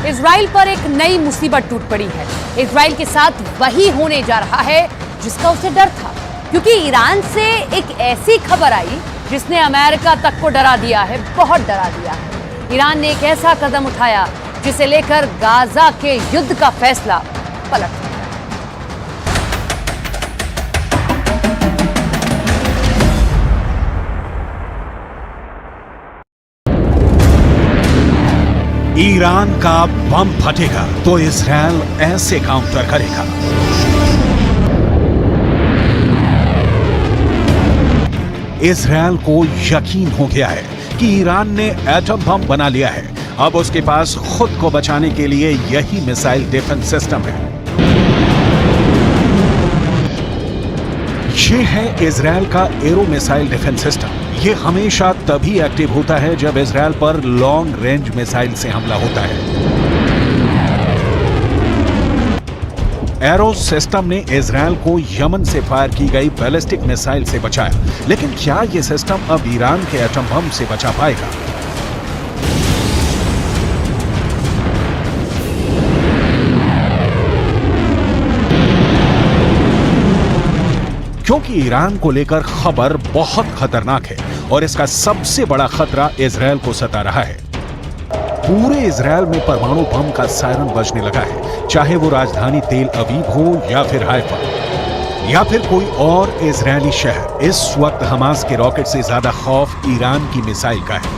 Israel पर एक नई मुसीबत टूट पड़ी है। इजराइल के साथ वही होने जा रहा है जिसका उसे डर था, क्योंकि ईरान से एक ऐसी खबर आई जिसने अमेरिका तक को डरा दिया है, बहुत डरा दिया है। ईरान ने एक ऐसा कदम उठाया जिसे लेकर गाजा के युद्ध का फैसला पलट गया। ईरान का बम फटेगा तो इजराइल ऐसे काउंटर करेगा। इजराइल को यकीन हो गया है कि ईरान ने एटम बम बना लिया है। अब उसके पास खुद को बचाने के लिए यही मिसाइल डिफेंस सिस्टम है। ये है इजराइल का एरो मिसाइल डिफेंस सिस्टम। ये हमेशा तभी एक्टिव होता है जब इजराइल पर लॉन्ग रेंज मिसाइल से हमला होता है। एरो सिस्टम ने इजराइल को यमन से फायर की गई बैलिस्टिक मिसाइल से बचाया, लेकिन क्या यह सिस्टम अब ईरान के एटम बम से बचा पाएगा? क्योंकि ईरान को लेकर खबर बहुत खतरनाक है और इसका सबसे बड़ा खतरा इजराइल को सता रहा है। पूरे इजराइल में परमाणु बम का सायरन बजने लगा है, चाहे वो राजधानी तेल अवीव हो या फिर हाइफा या फिर कोई और इजरायली शहर। इस वक्त हमास के रॉकेट से ज्यादा खौफ ईरान की मिसाइल का है,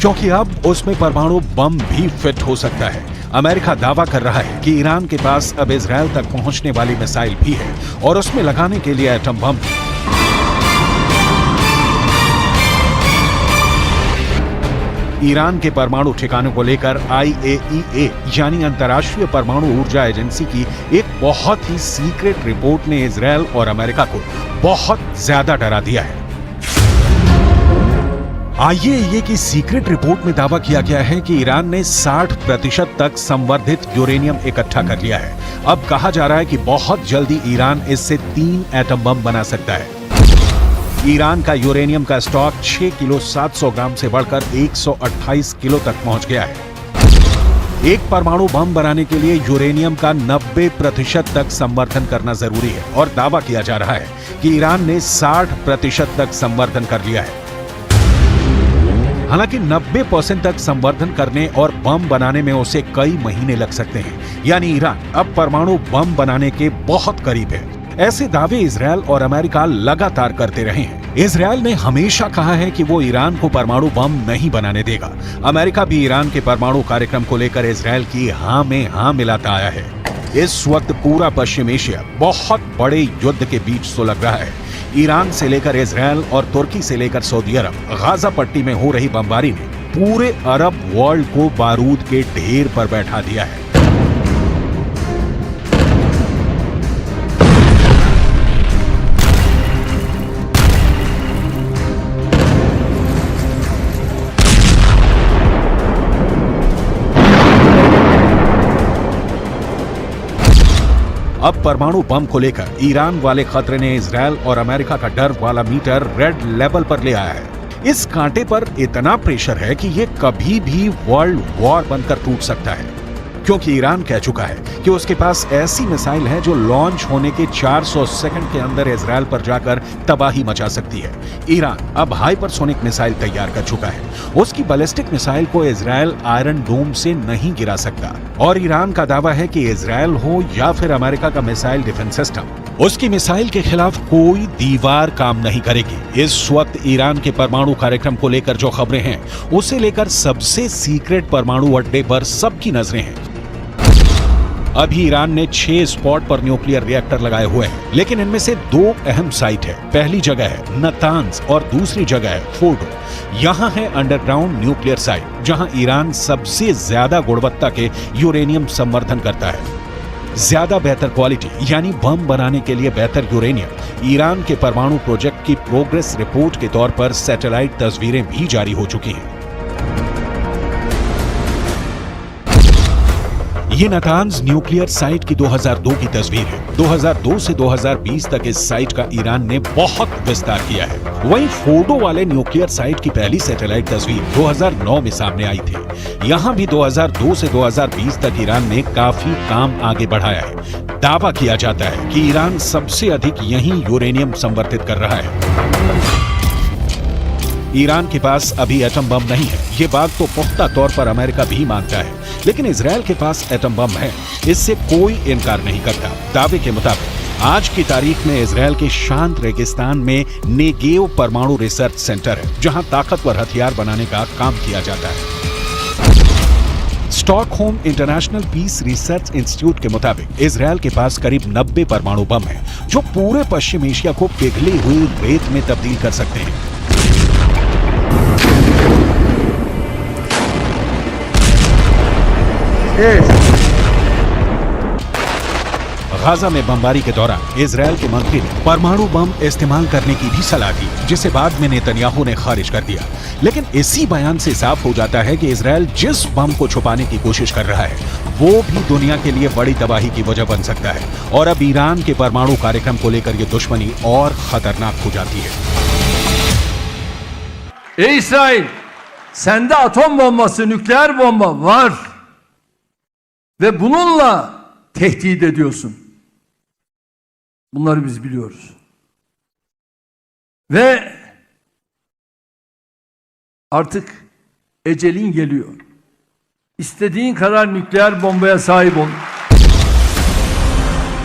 क्योंकि अब उसमें परमाणु बम भी फिट हो सकता है। अमेरिका दावा कर रहा है कि ईरान के पास अब इजराइल तक पहुंचने वाली मिसाइल भी है और उसमें लगाने के लिए एटम बम। ईरान के परमाणु ठिकानों को लेकर IAEA यानी अंतर्राष्ट्रीय परमाणु ऊर्जा एजेंसी की एक बहुत ही सीक्रेट रिपोर्ट ने इजराइल और अमेरिका को बहुत ज्यादा डरा दिया है। IAEA की सीक्रेट रिपोर्ट में दावा किया गया है कि ईरान ने 60% तक संवर्धित यूरेनियम इकट्ठा कर लिया है। अब कहा जा रहा है कि बहुत जल्दी ईरान इससे 3 एटम बम बना सकता है। ईरान का यूरेनियम का स्टॉक 6 किलो 700 ग्राम से बढ़कर 128 किलो तक पहुंच गया है। एक परमाणु बम बनाने के लिए यूरेनियम का 90% तक संवर्धन करना जरूरी है और दावा किया जा रहा है कि ईरान ने 60% तक संवर्धन कर लिया है। हालांकि 90% तक संवर्धन करने और बम बनाने में उसे कई महीने लग सकते हैं, यानी ईरान अब परमाणु बम बनाने के बहुत करीब है। ऐसे दावे इजराइल और अमेरिका लगातार करते रहे हैं। इजराइल ने हमेशा कहा है कि वो ईरान को परमाणु बम नहीं बनाने देगा। अमेरिका भी ईरान के परमाणु कार्यक्रम को लेकर इजराइल की हां में हां मिलाता आया है। इस वक्त पूरा पश्चिम एशिया बहुत बड़े युद्ध के बीच सुलग रहा है। ईरान से लेकर इजराइल और तुर्की से लेकर सऊदी अरब, गाजा पट्टी में हो रही बमबारी ने पूरे अरब वर्ल्ड को बारूद के ढेर पर बैठा दिया है। अब परमाणु बम को लेकर ईरान वाले खतरे ने इजराइल और अमेरिका का डर वाला मीटर रेड लेवल पर ले आया है। इस कांटे पर इतना प्रेशर है कि ये कभी भी वर्ल्ड वॉर बनकर टूट सकता है, क्योंकि ईरान कह चुका है कि उसके पास ऐसी मिसाइल है जो लॉन्च होने के 400 सेकंड के अंदर इजराइल पर जाकर तबाही मचा सकती है। ईरान अब हाइपरसोनिक मिसाइल तैयार कर चुका है। उसकी बैलिस्टिक मिसाइल को इजराइल आयरन डोम से नहीं गिरा सकता और ईरान का दावा है कि इजराइल हो या फिर अमेरिका का मिसाइल डिफेंस सिस्टम, उसकी मिसाइल के खिलाफ कोई दीवार काम नहीं करेगी। इस वक्त ईरान के परमाणु कार्यक्रम को लेकर जो खबरें हैं, उसे लेकर सबसे सीक्रेट परमाणु अड्डे पर सबकी नजरें हैं। अभी ईरान ने 6 स्पॉट पर न्यूक्लियर रिएक्टर लगाए हुए हैं, लेकिन इनमें से 2 अहम साइट है। पहली जगह है नतांज और दूसरी जगह है फोर्डो। यहाँ है अंडरग्राउंड न्यूक्लियर साइट, जहाँ ईरान सबसे ज्यादा गुणवत्ता के यूरेनियम संवर्धन करता है। ज्यादा बेहतर क्वालिटी यानी बम बनाने के लिए बेहतर यूरेनियम ईरान के परमाणु प्रोजेक्ट की प्रोग्रेस रिपोर्ट के तौर पर सैटेलाइट तस्वीरें भी जारी हो चुकी हैं। ये नातांज न्यूक्लियर साइट की 2002 की तस्वीर है। 2002 से 2020 तक इस साइट का ईरान ने बहुत विस्तार किया है। वहीं फोर्डो वाले न्यूक्लियर साइट की पहली सैटेलाइट तस्वीर 2009 में सामने आई थी। यहाँ भी 2002 से 2020 तक ईरान ने काफी काम आगे बढ़ाया है। दावा किया जाता है कि ईरान सबसे अधिक यहीं यूरेनियम संवर्धित कर रहा है। ईरान के पास अभी एटम बम नहीं है, ये बात तो पुख्ता तौर पर अमेरिका भी मानता है, लेकिन इजराइल के पास एटम बम है, इससे कोई इनकार नहीं करता। दावे के मुताबिक आज की तारीख में इजराइल के शांत रेगिस्तान में नेगेव परमाणु रिसर्च सेंटर है, जहां ताकतवर हथियार बनाने का काम किया जाता है। Stockholm International Peace Research Institute के मुताबिक इजराइल के पास करीब 90 परमाणु बम है, जो पूरे पश्चिम एशिया को पिघली हुई रेत में तब्दील कर सकते हैं। गाजा में बमबारी के दौरान इजराइल के मंत्री ने परमाणु बम इस्तेमाल करने की भी सलाह दी, जिसे बाद में नेतन्याहू ने खारिज कर दिया। लेकिन इसी बयान से साफ हो जाता है कि इजराइल जिस बम को छुपाने की कोशिश कर रहा है, वो भी दुनिया के लिए बड़ी तबाही की वजह बन सकता है। और अब ईरान के परमाणु कार्यक्रम को लेकर ये दुश्मनी और खतरनाक हो जाती है। İsrail, sende atom bombası, nükleer bomba var ve bununla tehdit ediyorsun. Bunları biz biliyoruz. Ve artık ecelin geliyor. İstediğin kadar nükleer bombaya sahip ol.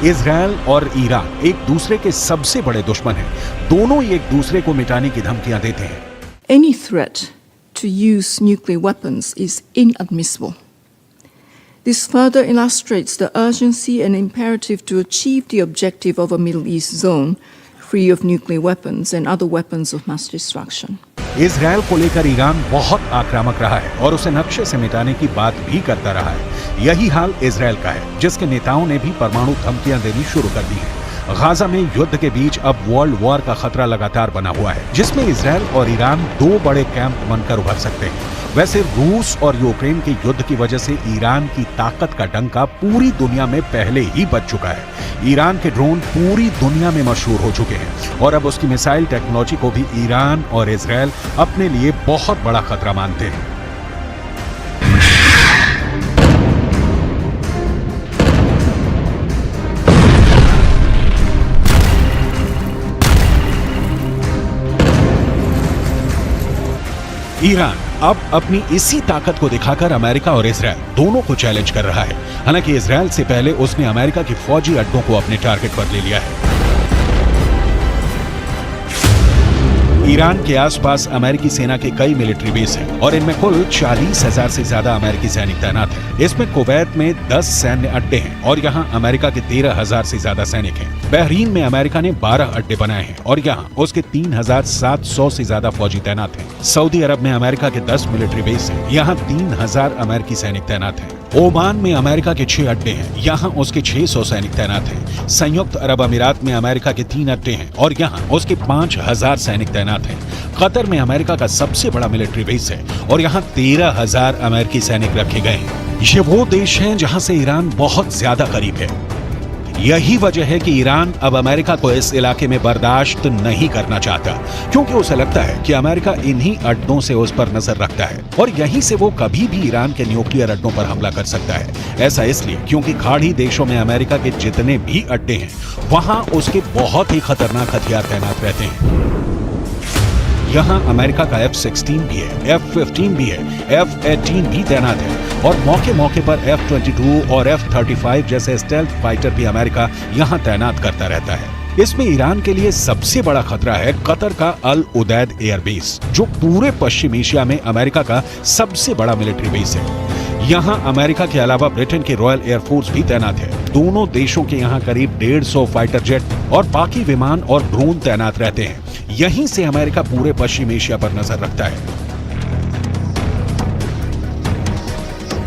Israel और ईरान एक दूसरे के सबसे बड़े दुश्मन हैं। दोनों ही एक दूसरे को मिटाने की धमकियां देते हैं। Any threat to use nuclear weapons is inadmissible. This further illustrates the urgency and imperative to achieve the objective of a Middle East zone free of nuclear weapons and other weapons of mass destruction. Israel को लेकर Iran बहुत आक्रामक रहा है और उसे नक्शे से मिटाने की बात भी करता रहा है। यही हाल इजराइल का है, जिसके नेताओं ने भी परमाणु धमकियां देनी शुरू कर दी है। गाजा में युद्ध के बीच अब वर्ल्ड वॉर का खतरा लगातार बना हुआ है, जिसमें इजराइल और ईरान दो बड़े कैंप बनकर उभर सकते हैं। वैसे रूस और यूक्रेन के युद्ध की वजह से ईरान की ताकत का डंका पूरी दुनिया में पहले ही बज चुका है। ईरान के ड्रोन पूरी दुनिया में मशहूर हो चुके हैं और अब उसकी मिसाइल टेक्नोलॉजी को भी ईरान और इजराइल अपने लिए बहुत बड़ा खतरा मानते हैं। ईरान अब अपनी इसी ताकत को दिखाकर अमेरिका और इजराइल दोनों को चैलेंज कर रहा है। हालांकि इजराइल से पहले उसने अमेरिका की फौजी अड्डों को अपने टारगेट पर ले लिया है। ईरान के आसपास अमेरिकी सेना के कई मिलिट्री बेस हैं और इनमें कुल 40,000 से ज्यादा अमेरिकी सैनिक तैनात हैं। इसमें कुवैत में 10 सैन्य अड्डे हैं और यहाँ अमेरिका के 13,000 से ज्यादा सैनिक हैं। बहरीन में अमेरिका ने 12 अड्डे बनाए हैं और यहाँ उसके 3,700 से ज्यादा फौजी तैनात हैं। सऊदी अरब में अमेरिका के 10 मिलिट्री बेस हैं, यहाँ 3,000 अमेरिकी सैनिक तैनात हैं। ओमान में अमेरिका के 6 अड्डे हैं, यहाँ उसके 600 सैनिक तैनात हैं। संयुक्त अरब अमीरात में अमेरिका के 3 अड्डे हैं और यहाँ उसके 5,000 सैनिक तैनात हैं। कतर में अमेरिका का सबसे बड़ा मिलिट्री बेस है और यहाँ 13,000 अमेरिकी सैनिक रखे गए हैं। ये वो देश हैं जहाँ से ईरान बहुत ज्यादा करीब है। यही वजह है कि ईरान अब अमेरिका को इस इलाके में बर्दाश्त नहीं करना चाहता, क्योंकि उसे लगता है कि अमेरिका इन्हीं अड्डों से उस पर नजर रखता है और यहीं से वो कभी भी ईरान के न्यूक्लियर अड्डों पर हमला कर सकता है। ऐसा इसलिए क्योंकि खाड़ी देशों में अमेरिका के जितने भी अड्डे हैं, वहां उसके बहुत ही खतरनाक हथियार तैनात रहते हैं। यहाँ अमेरिका का F-16 भी है, F-15 भी है, F-18 भी तैनात है और मौके मौके पर F-22 और F-35 जैसे स्टेल्थ फाइटर भी अमेरिका यहाँ तैनात करता रहता है। इसमें ईरान के लिए सबसे बड़ा खतरा है कतर का अल उदैद एयरबेस, जो पूरे पश्चिम एशिया में अमेरिका का सबसे बड़ा मिलिट्री बेस है। यहाँ अमेरिका के अलावा ब्रिटेन के रॉयल एयरफोर्स भी तैनात है। दोनों देशों के यहाँ करीब 150 फाइटर जेट और बाकी विमान और ड्रोन तैनात रहते हैं। यहीं से अमेरिका पूरे पश्चिम एशिया पर नजर रखता है।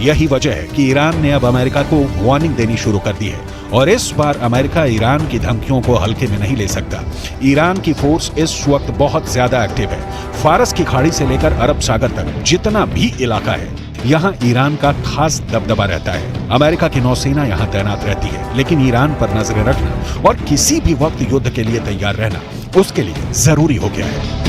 यही वजह है कि ईरान ने अब अमेरिका को वार्निंग देनी शुरू कर दी है और इस बार अमेरिका ईरान की धमकियों को हल्के में नहीं ले सकता। ईरान की फोर्स इस वक्त बहुत ज्यादा एक्टिव है। फारस की खाड़ी से लेकर अरब सागर तक जितना भी इलाका है, यहाँ ईरान का खास दबदबा रहता है। अमेरिका की नौसेना यहाँ तैनात रहती है, लेकिन ईरान पर नजरें रखना और किसी भी वक्त युद्ध के लिए तैयार रहना उसके लिए जरूरी हो गया है।